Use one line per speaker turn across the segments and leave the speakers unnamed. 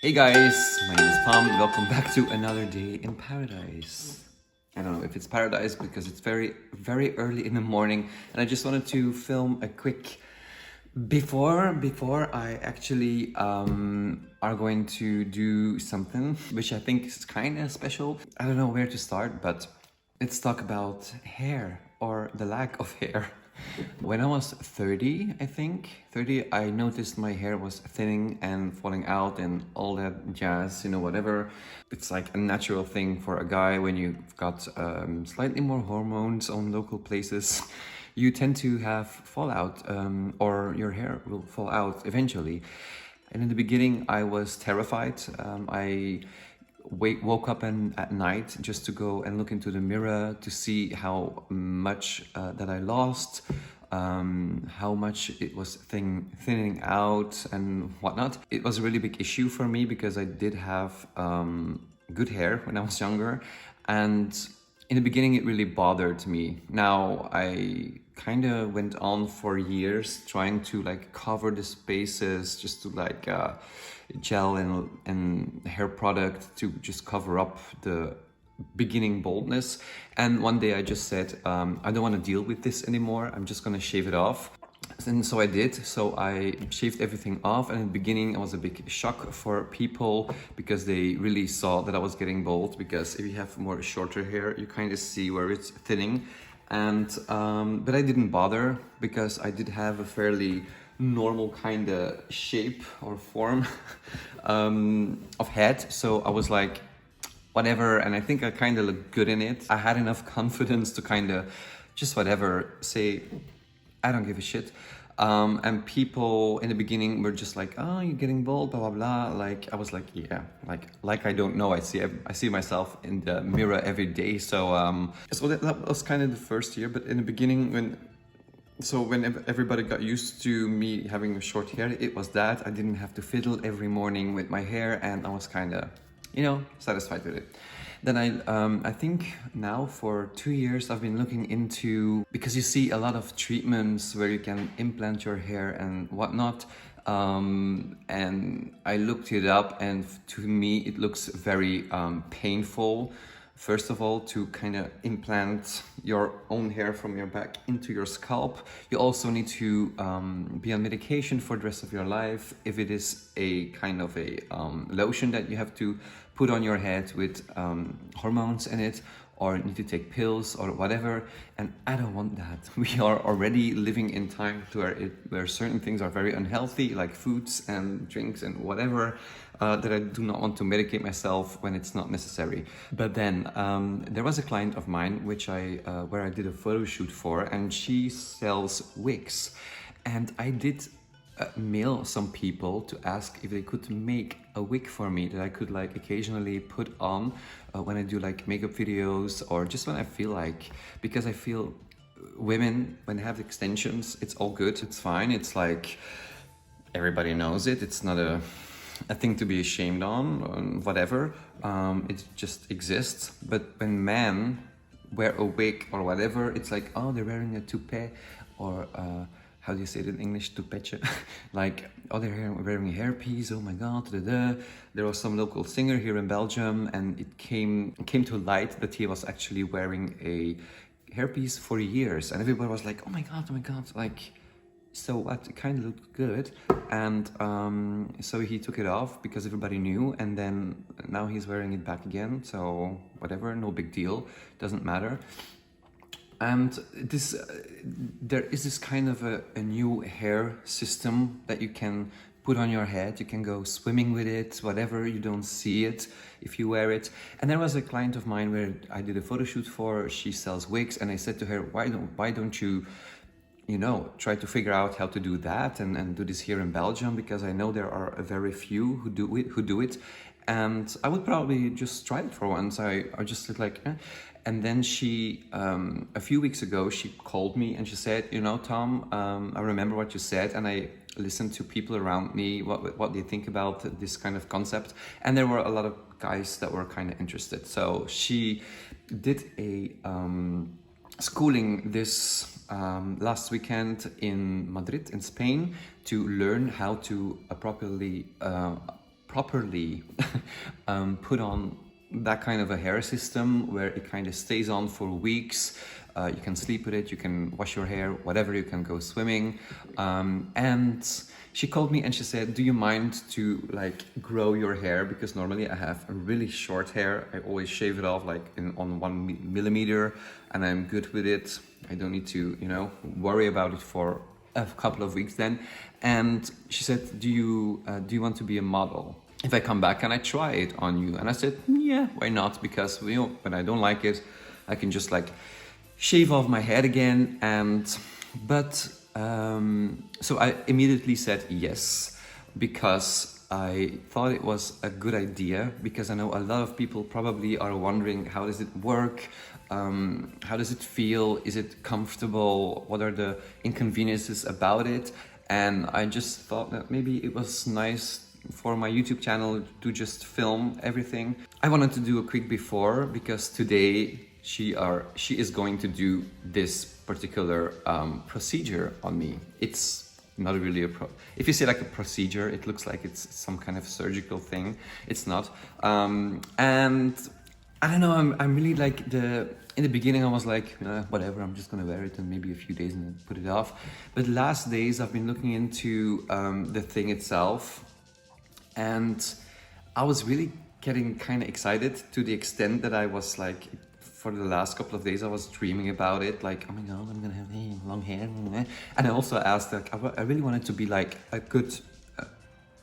Hey guys, my name is Tom. Welcome back to another day in paradise. I don't know if it's paradise because it's very early in the morning, and I just wanted to film a quick before I actually are going to do something which I think is kind of special. I don't know where to start, but let's talk about hair or the lack of hair. When I was 30, I think, 30, I noticed my hair was thinning and falling out and all that jazz, whatever. It's like a natural thing for a guy when you've got slightly more hormones on local places. You tend to have fallout, or your hair will fall out eventually. And in the beginning, I was terrified. I woke up at night just to go and look into the mirror to see how much that I lost, how much it was thinning out and whatnot. It was a really big issue for me because I did have good hair when I was younger, and in the beginning it really bothered me. Now I kind of went on for years trying to cover the spaces, just to gel and hair product to just cover up the beginning baldness. And one day I just said, I don't want to deal with this anymore. I'm just gonna shave it off. And so I did. So I shaved everything off, and in the beginning it was a big shock for people because they really saw that I was getting bald, because if you have more shorter hair you kind of see where it's thinning. And but I didn't bother because I did have a fairly normal kind of shape or form of head, so I was like, whatever. And I think I kind of looked good in it. I had enough confidence to kind of just whatever say, I don't give a shit. And people in the beginning were just like, oh, you're getting bald, blah, blah, blah. Like, I was like, yeah, like I don't know. I see myself in the mirror every day. So, so that was kind of the first year. But in the beginning, when everybody got used to me having short hair, it was that I didn't have to fiddle every morning with my hair, and I was kind of, satisfied with it. Then I think now for 2 years I've been looking into, because you see a lot of treatments where you can implant your hair and whatnot, and I looked it up, and to me it looks very painful. First of all, to kind of implant your own hair from your back into your scalp. You also need to be on medication for the rest of your life. If it is a kind of a lotion that you have to put on your head with hormones in it, or need to take pills or whatever, and I don't want that. We are already living in time where certain things are very unhealthy, like foods and drinks and whatever, that I do not want to medicate myself when it's not necessary. But then there was a client of mine where I did a photo shoot for, and she sells wigs, and I did mail some people to ask if they could make a wig for me that I could occasionally put on when I do makeup videos, or just when I feel like, because I feel women, when they have extensions, it's all good, it's fine, it's like everybody knows it, it's not a thing to be ashamed on, whatever, it just exists. But when men wear a wig or whatever, it's like, oh, they're wearing a toupee, or how do you say it in English? Toupetje. Like, oh, they're wearing a hairpiece. Oh my God. There was some local singer here in Belgium, and it came to light that he was actually wearing a hairpiece for years, and everybody was like, oh my God. Like, so what? It kind of looked good, and so he took it off because everybody knew, and then now he's wearing it back again. So whatever, no big deal. Doesn't matter. And there is this kind of a new hair system that you can put on your head. You can go swimming with it, whatever. You don't see it if you wear it. And there was a client of mine where I did a photo shoot for. She sells wigs, and I said to her, why don't you try to figure out how to do that and do this here in Belgium, because I know there are a very few who do it. And I would probably just try it for once. I just look like, eh. And then she, a few weeks ago, she called me and she said, Tom, I remember what you said, and I listened to people around me, what they think about this kind of concept. And there were a lot of guys that were kind of interested. So she did a schooling this last weekend in Madrid, in Spain, to learn how to properly properly put on that kind of a hair system where it kind of stays on for weeks. You can sleep with it, you can wash your hair, whatever, you can go swimming. And she called me and she said, do you mind to like grow your hair? Because normally I have a really short hair. I always shave it off like on 1 millimeter, and I'm good with it. I don't need to, you know, worry about it for a couple of weeks then. And she said, do you want to be a model if I come back and I try it on you? And I said, yeah, why not? Because, you know, when I don't like it, I can just like shave off my head again. So I immediately said yes, because I thought it was a good idea, because I know a lot of people probably are wondering, how does it work? How does it feel? Is it comfortable? What are the inconveniences about it? And I just thought that maybe it was nice for my YouTube channel to just film everything. I wanted to do a quick before, because today she is going to do this particular procedure on me. It's not really if you say like a procedure, it looks like it's some kind of surgical thing. It's not. And I don't know, I'm really like in the beginning I was like, whatever, I'm just gonna wear it and maybe a few days and then put it off. But last days I've been looking into the thing itself, and I was really getting kind of excited, to the extent that I was like, for the last couple of days I was dreaming about it, like, oh my god, I'm gonna have long hair. And I also asked, like, I really want it to be like a good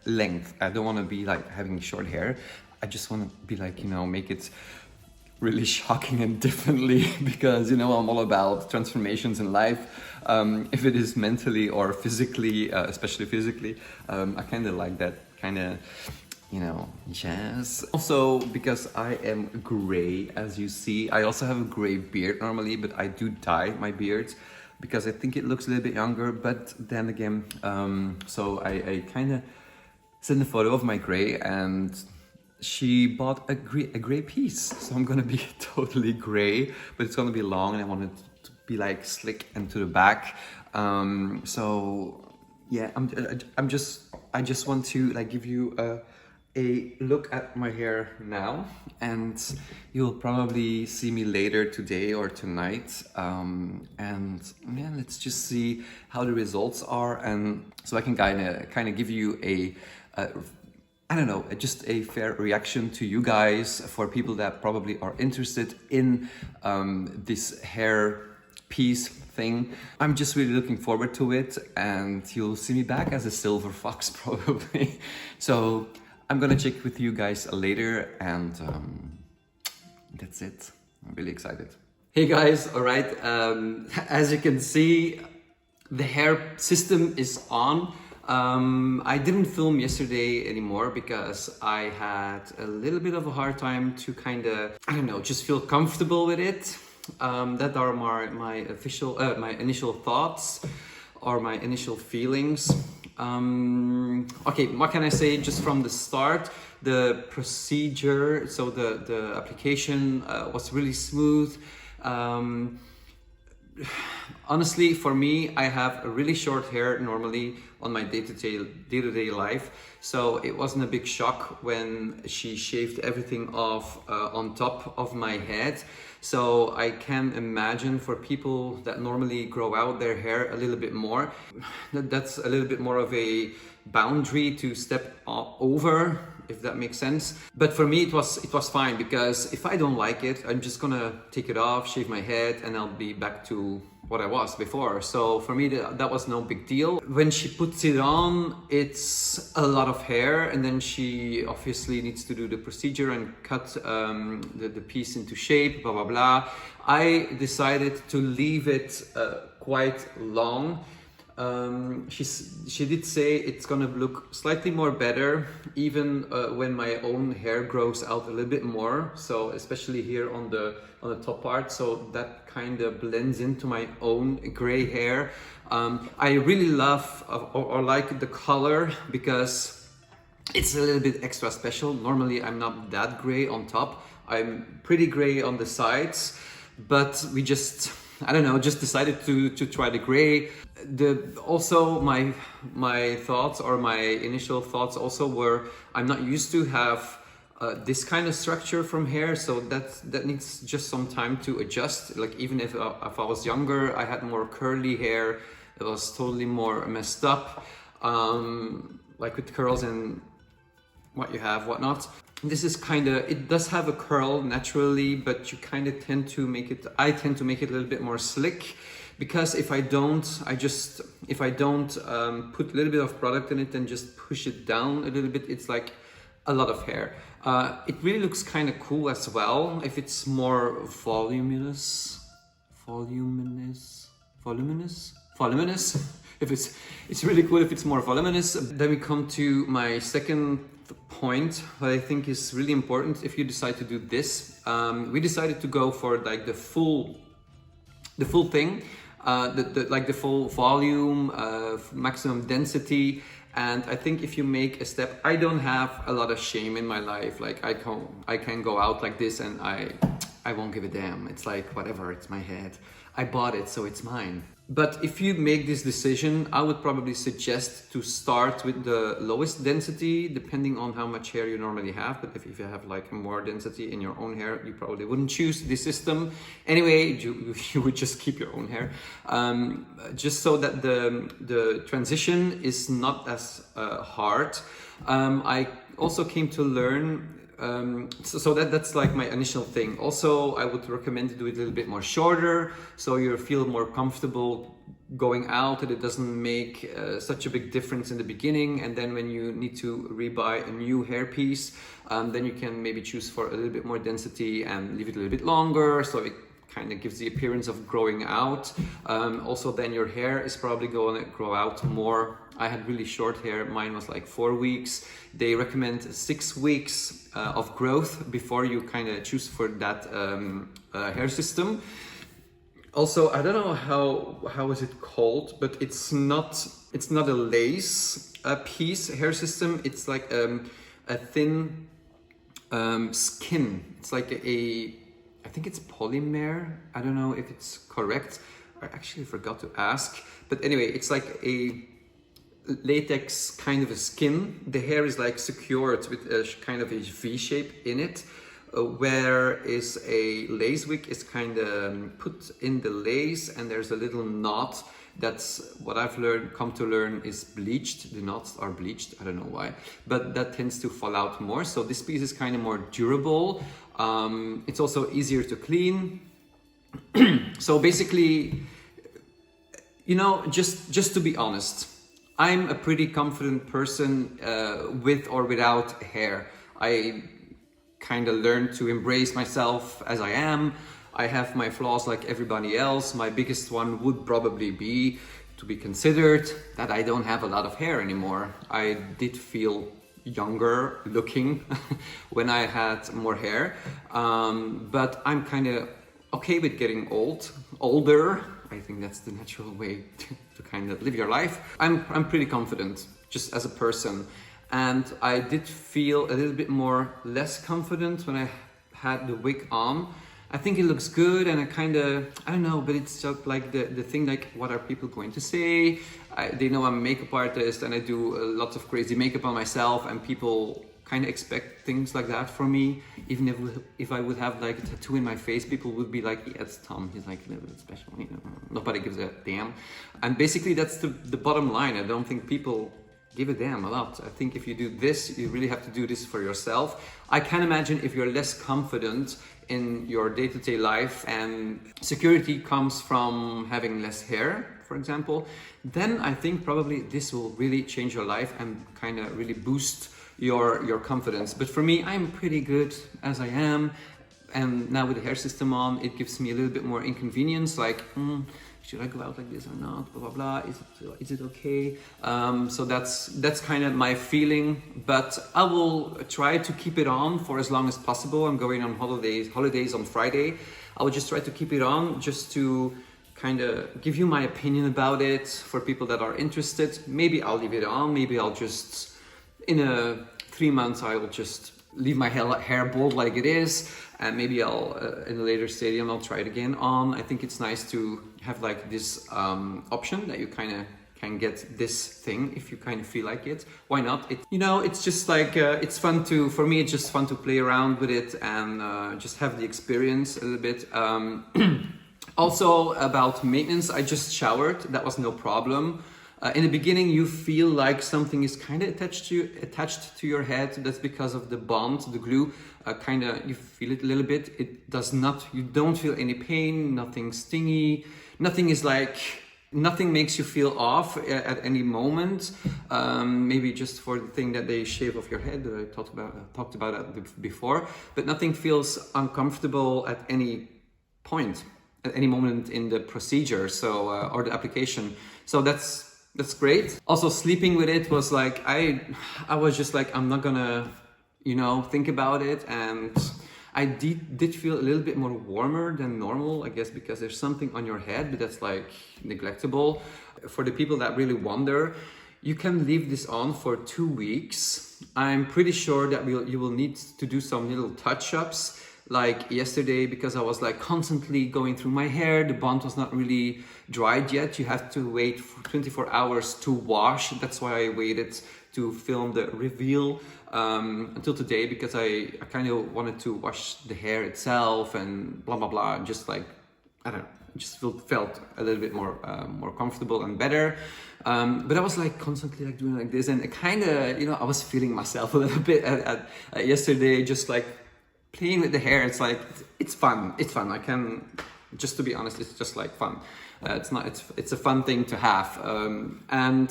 length. I don't want to be like having short hair. I just want to be like, you know, make it really shocking and differently, because, you know, I'm all about transformations in life. If it is mentally or physically, especially physically, I kind of like that kind of, you know, jazz. Also, because I am gray, as you see, I also have a gray beard normally, but I do dye my beard because I think it looks a little bit younger. But then again, so I kind of sent a photo of my gray, and she bought a gray piece. So I'm gonna be totally gray, but it's gonna be long, and I want it to be like slick and to the back. So yeah, I just want to like give you a look at my hair now, and you'll probably see me later today or tonight, and yeah, let's just see how the results are, and so I can kind of give you I don't know, just a fair reaction to you guys, for people that probably are interested in this hair piece thing. I'm just really looking forward to it, and you'll see me back as a silver fox probably. So I'm gonna check with you guys later, and that's it. I'm really excited. Hey guys, all right. As you can see, the hair system is on. I didn't film yesterday anymore because I had a little bit of a hard time to kind of, I don't know, just feel comfortable with it. That are my initial thoughts or my initial feelings. Okay, what can I say just from the start? The procedure, so the application was really smooth. Honestly, for me, I have a really short hair normally on my day-to-day life, so it wasn't a big shock when she shaved everything off on top of my head. So I can imagine for people that normally grow out their hair a little bit more, that's a little bit more of a boundary to step over, if that makes sense. But for me, it was fine, because if I don't like it, I'm just gonna take it off, shave my head, and I'll be back to what I was before. So for me, that was no big deal. When she puts it on, it's a lot of hair, and then she obviously needs to do the procedure and cut the piece into shape, blah, blah, blah. I decided to leave it quite long. She did say it's gonna look slightly more better even when my own hair grows out a little bit more, so especially here on the top part, so that kind of blends into my own gray hair. I really love or like the color, because it's a little bit extra special. Normally I'm not that gray on top, I'm pretty gray on the sides, but we just I don't know, just decided to try the gray. Also my thoughts, or my initial thoughts also were, I'm not used to have this kind of structure from hair, so that needs just some time to adjust. Like even if I was younger, I had more curly hair, it was totally more messed up, like with curls and what you have, whatnot. This is kind of, it does have a curl naturally, but you kind of tend to make it, I tend to make it a little bit more slick, because if I don't put a little bit of product in it and just push it down a little bit, it's like a lot of hair. It really looks kind of cool as well if it's more voluminous. If it's really cool if it's more voluminous. Then we come to my second point that I think is really important if you decide to do this. We decided to go for like the full thing, like the full volume, maximum density. And I think if you make a step, I don't have a lot of shame in my life. Like I can go out like this and I won't give a damn. It's like, whatever, it's my head. I bought it, so it's mine. But if you make this decision, I would probably suggest to start with the lowest density, depending on how much hair you normally have. But if you have like more density in your own hair, you probably wouldn't choose this system. Anyway, you would just keep your own hair. Just so that the transition is not as hard. I also came to learn, so that's like my initial thing. Also, I would recommend to do it a little bit more shorter, so you feel more comfortable going out, and it doesn't make such a big difference in the beginning. And then when you need to rebuy a new hairpiece, then you can maybe choose for a little bit more density and leave it a little bit longer, so it kind of gives the appearance of growing out. Also, then your hair is probably going to grow out more. I had really short hair, mine was like 4 weeks. They recommend 6 weeks of growth before you kind of choose for that hair system. Also, I don't know how is it called, but it's not a lace piece hair system. It's like a thin skin. It's like I think it's polymer. I don't know if it's correct. I actually forgot to ask. But anyway, it's like a latex kind of a skin. The hair is like secured with a kind of a V shape in it, whereas a lace wig is kind of put in the lace, and there's a little knot. That's what I've come to learn is bleached. The knots are bleached, I don't know why, but that tends to fall out more. So this piece is kind of more durable. It's also easier to clean. So basically, you know, just to be honest, I'm a pretty confident person with or without hair. I kind of learned to embrace myself as I am. I have my flaws like everybody else. My biggest one would probably be to be considered that I don't have a lot of hair anymore. I did feel younger looking when I had more hair, but I'm kind of okay with getting older. I think that's the natural way to kind of live your life. I'm pretty confident just as a person, and I did feel a little bit less confident when I had the wig on. I think it looks good, and I don't know, but it's just like the thing, like, what are people going to say? They know I'm a makeup artist and I do lots of crazy makeup on myself, and people kind of expect things like that from me. Even if I would have like a tattoo in my face, people would be like, yeah, it's Tom, he's like a little bit special, you know? Nobody gives a damn. And basically that's the bottom line. I don't think people give a damn a lot. I think if you do this, you really have to do this for yourself. I can imagine if you're less confident in your day-to-day life, and security comes from having less hair, for example, then I think probably this will really change your life and kind of really boost your confidence. But for me, I'm pretty good as I am, and now with the hair system on, it gives me a little bit more inconvenience, like, should I go out like this or not, blah blah blah, is it okay? So that's kind of my feeling, but I will try to keep it on for as long as possible. I'm going on holidays on Friday. I will just try to keep it on, just to kind of give you my opinion about it for people that are interested. Maybe I'll leave it on, maybe I'll just, in 3 months, I will just leave my hair bald like it is, and maybe I'll in a later stadium I'll try it again on. I think it's nice to have like this option that you kind of can get this thing if you kind of feel like it. Why not? It's just like it's fun to, for me it's just fun to play around with it and just have the experience a little bit. Also about maintenance, I just showered, that was no problem. In the beginning you feel like something is kind of attached to your head. That's because of the bond, the glue, kind of, you feel it a little bit. It does not, you don't feel any pain, nothing stingy, nothing makes you feel off at any moment. Maybe just for the thing that they shave off your head, I talked about that before, but nothing feels uncomfortable at any point, at any moment in the procedure, so or the application. So that's great. Also sleeping with it was like, I was just like, I'm not gonna, think about it, and I did feel a little bit more warmer than normal, I guess because there's something on your head, but that's like neglectable. For the people that really wonder, you can leave this on for 2 weeks. I'm pretty sure that you will need to do some little touch-ups. Like yesterday, because I was like constantly going through my hair, the bond was not really dried yet. You have to wait for 24 hours to wash. That's why I waited to film the reveal until today, because I kind of wanted to wash the hair itself and blah, blah, blah. Just like, I don't know, just felt a little bit more comfortable and better. But I was like constantly like doing like this, and it kind of, I was feeling myself a little bit at yesterday, just like playing with the hair. It's like, it's fun. I can, just to be honest, it's just like fun. It's a fun thing to have. And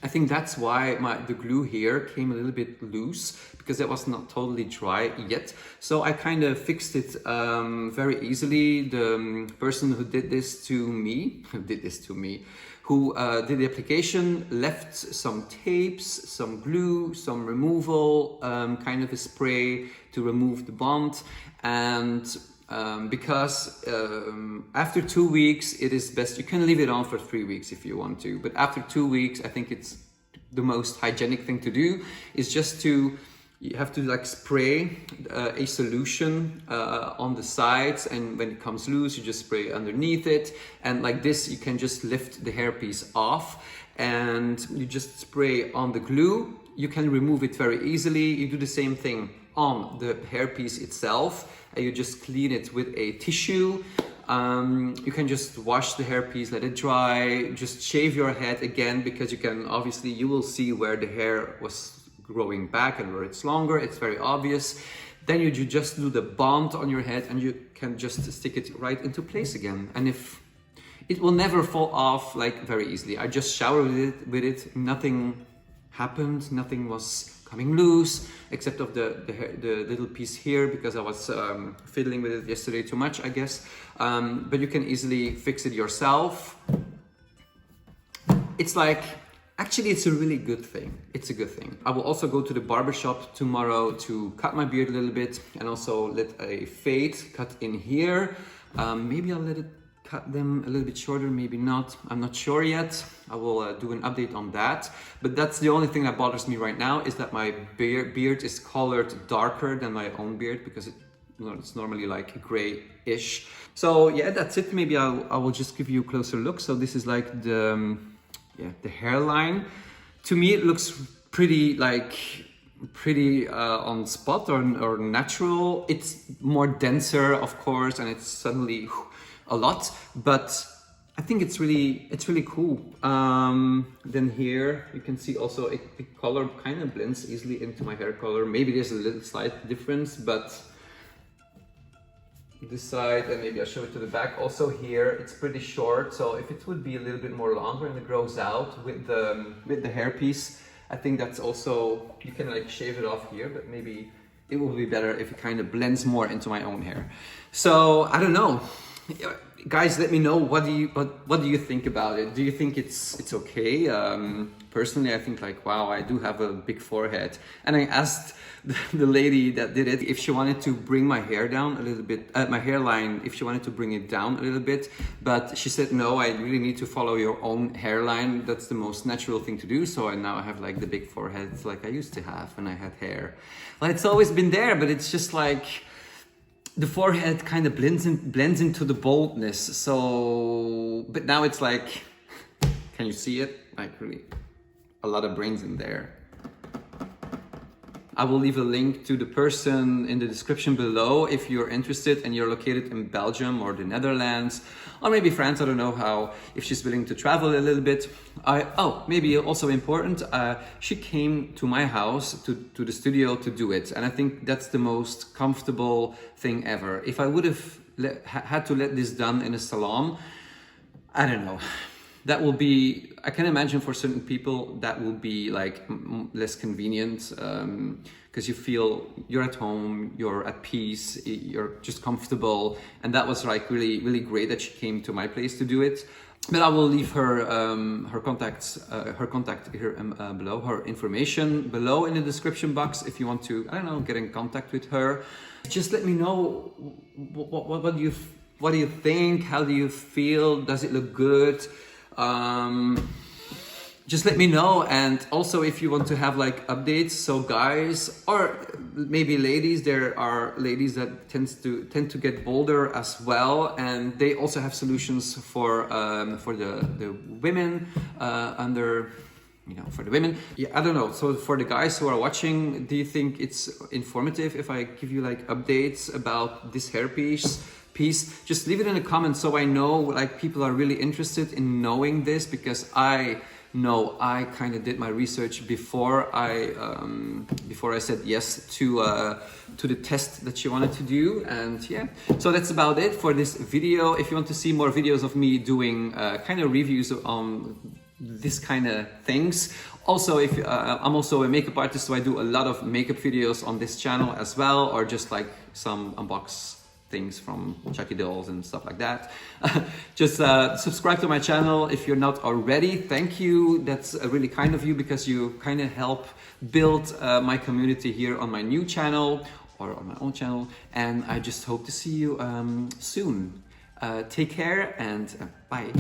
I think that's why the glue here came a little bit loose, because it was not totally dry yet. So I kind of fixed it very easily. The person who did this to me, who did the application, left some tapes, some glue, some removal, kind of a spray to remove the bond. And because after 2 weeks, it is best, you can leave it on for 3 weeks if you want to, but after 2 weeks, I think it's the most hygienic thing to do is just you have to like spray a solution on the sides, and when it comes loose, you just spray underneath it. And like this, you can just lift the hairpiece off and you just spray on the glue. You can remove it very easily. You do the same thing on the hairpiece itself, and you just clean it with a tissue. You can just wash the hairpiece, let it dry, just shave your head again, because you will see where the hair was growing back and where it's longer. It's very obvious. Then you just do the bond on your head, and you can just stick it right into place again. And if it will never fall off like very easily. I just showered with it. Nothing happened. Nothing was coming loose, except of the little piece here, because I was fiddling with it yesterday too much, I guess. But you can easily fix it yourself. It's like, actually, it's a really good thing. It's a good thing. I will also go to the barbershop tomorrow to cut my beard a little bit, and also let a fade cut in here. Maybe I'll let it cut them a little bit shorter, maybe not. I'm not sure yet. I will do an update on that. But that's the only thing that bothers me right now, is that my beard is colored darker than my own beard, because it's normally like gray-ish. So yeah, that's it. Maybe I will just give you a closer look. So this is like the hairline. To me, it looks pretty on spot or natural. It's more denser, of course, and it's suddenly a lot, but I think it's really cool. Then here you can see also the color kind of blends easily into my hair color. Maybe there's a little slight difference, but this side, and maybe I'll show it to the back. Also here, it's pretty short, so if it would be a little bit more longer and it grows out with the hairpiece, I think that's also, you can like shave it off here, but maybe it will be better if it kind of blends more into my own hair. So I don't know. Guys, let me know, what do you think about it? Do you think it's okay? Personally, I think like, wow, I do have a big forehead. And I asked the lady that did it if she wanted to bring my hair down a little bit, my hairline, if she wanted to bring it down a little bit, but she said, no, I really need to follow your own hairline. That's the most natural thing to do. So now I have like the big forehead like I used to have when I had hair. Well, it's always been there, but it's just like, the forehead kind of blends into the boldness. So, but now it's like, can you see it? Like really a lot of brains in there. I will leave a link to the person in the description below if you're interested and you're located in Belgium or the Netherlands, or maybe France. I don't know how, if she's willing to travel a little bit. Maybe also important, she came to my house, to the studio to do it. And I think that's the most comfortable thing ever. If I would have had to let this done in a salon, I don't know. That will be, I can imagine for certain people that will be like less convenient, because you feel you're at home, you're at peace, you're just comfortable. And that was like really, really great that she came to my place to do it. But I will leave her her contact here below, her information below in the description box if you want to, I don't know, get in contact with her. Just let me know what do you think? How do you feel? Does it look good? Just let me know. And also if you want to have like updates, so guys or maybe ladies, there are ladies that tend to get bolder as well, and they also have solutions for the women under, you know, for the women. Yeah, I don't know. So for the guys who are watching, do you think it's informative if I give you like updates about this hairpiece? Just leave it in the comments so I know like people are really interested in knowing this, because I know I kind of did my research before I said yes to the test that she wanted to do. And yeah, so that's about it for this video. If you want to see more videos of me doing kind of reviews on this kind of things. Also, if I'm also a makeup artist, so I do a lot of makeup videos on this channel as well, or just like some unbox things from Chucky dolls and stuff like that. Just subscribe to my channel if you're not already. Thank you. That's really kind of you, because you kind of help build my community here on my new channel or on my own channel. And I just hope to see you soon. Take care and bye.